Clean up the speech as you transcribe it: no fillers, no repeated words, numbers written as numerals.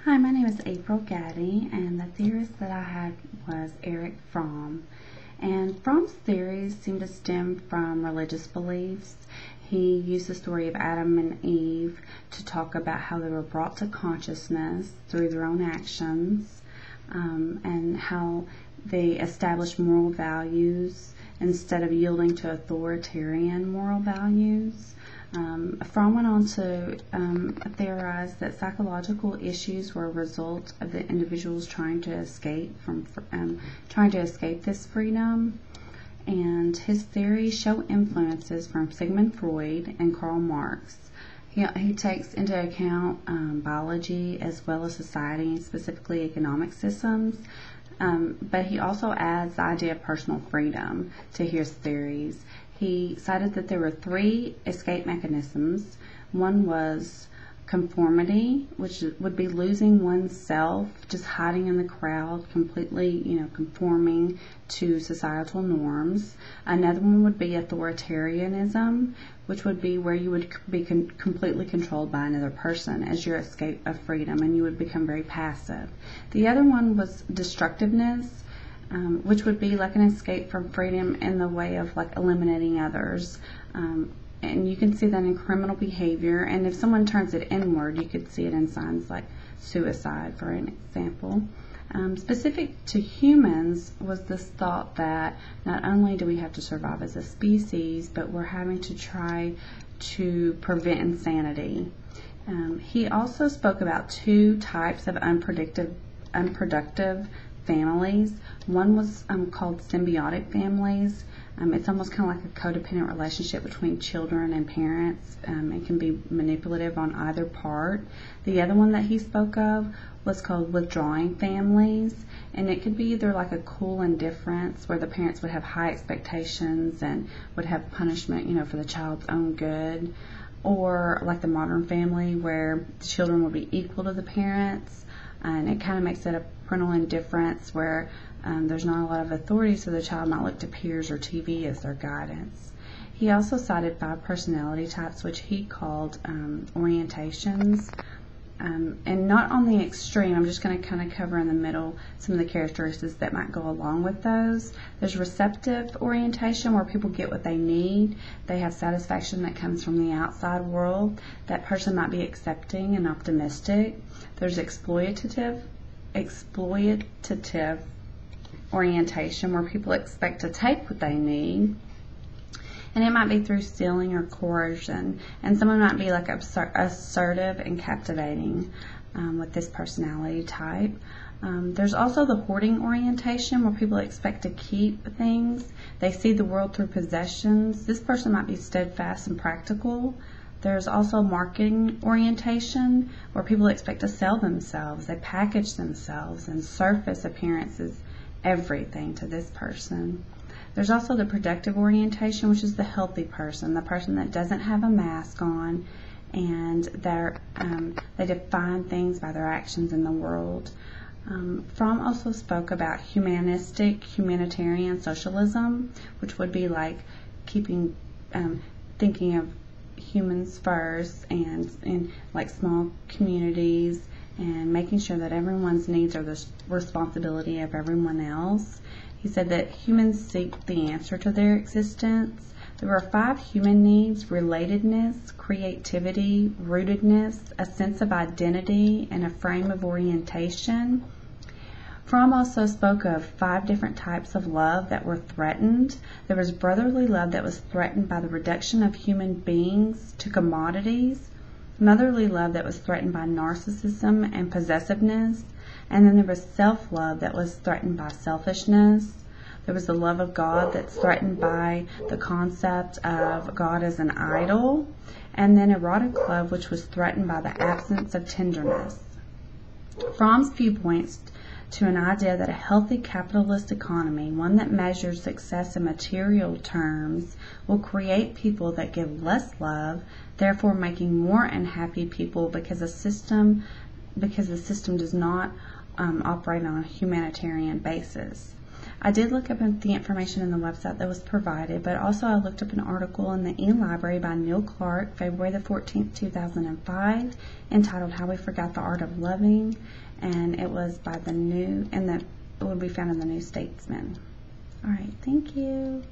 Hi, my name is April Gaddy, and the theorist that I had was Erich Fromm. And Fromm's theories seem to stem from religious beliefs. He used the story of Adam and Eve to talk about how they were brought to consciousness through their own actions, and how they established moral values instead of yielding to authoritarian moral values. Fromm went on to theorize that psychological issues were a result of the individuals trying to escape this freedom, and his theories show influences from Sigmund Freud and Karl Marx. He takes into account biology as well as society, specifically economic systems, but he also adds the idea of personal freedom to his theories. He cited that there were three escape mechanisms. One was conformity, which would be losing oneself, just hiding in the crowd, completely, conforming to societal norms. Another one would be authoritarianism, which would be where you would be completely controlled by another person as your escape of freedom, and you would become very passive. The other one was destructiveness, which would be like an escape from freedom in the way of like eliminating others. And you can see that in criminal behavior, and if someone turns it inward, you could see it in signs like suicide, for an example. Specific to humans was this thought that not only do we have to survive as a species, but we're having to try to prevent insanity. He also spoke about two types of unproductive families. One was called symbiotic families. It's almost kind of like a codependent relationship between children and parents. It can be manipulative on either part. The other one that he spoke of was called withdrawing families, and it could be either like a cool indifference where the parents would have high expectations and would have punishment, for the child's own good, or like the modern family where the children would be equal to the parents, and it kind of makes it a parental indifference where there's not a lot of authority, so the child might look to peers or TV as their guidance. He also cited 5 personality types, which he called orientations. And not on the extreme, I'm just going to kind of cover in the middle some of the characteristics that might go along with those. There's receptive orientation, where people get what they need. They have satisfaction that comes from the outside world. That person might be accepting and optimistic. There's exploitative orientation, where people expect to take what they need, and it might be through stealing or coercion, and someone might be like assertive and captivating with this personality type. There's also the hoarding orientation, where people expect to keep things. They see the world through possessions. This person might be steadfast and practical. There's also marketing orientation, where people expect to sell themselves. They package themselves, and surface appearance is everything to this person. There's also the productive orientation, which is the healthy person, the person that doesn't have a mask on, and they define things by their actions in the world. Fromm also spoke about humanitarian socialism, which would be like thinking of humans first, and like small communities, and making sure that everyone's needs are the responsibility of everyone else. He said that humans seek the answer to their existence. There are 5 human needs: relatedness, creativity, rootedness, a sense of identity, and a frame of orientation. Fromm also spoke of 5 different types of love that were threatened. There was brotherly love that was threatened by the reduction of human beings to commodities, motherly love that was threatened by narcissism and possessiveness, and then there was self-love that was threatened by selfishness. There was the love of God that's threatened by the concept of God as an idol, and then erotic love, which was threatened by the absence of tenderness. Fromm's view points to an idea that a healthy capitalist economy, one that measures success in material terms, will create people that give less love, therefore making more unhappy people because the system does not operate on a humanitarian basis. I did look up the information in the website that was provided, but also I looked up an article in the e-library by Neil Clark, February the 14th, 2005, entitled How We Forgot the Art of Loving, and it was by it would be found in the New Statesman. All right, thank you.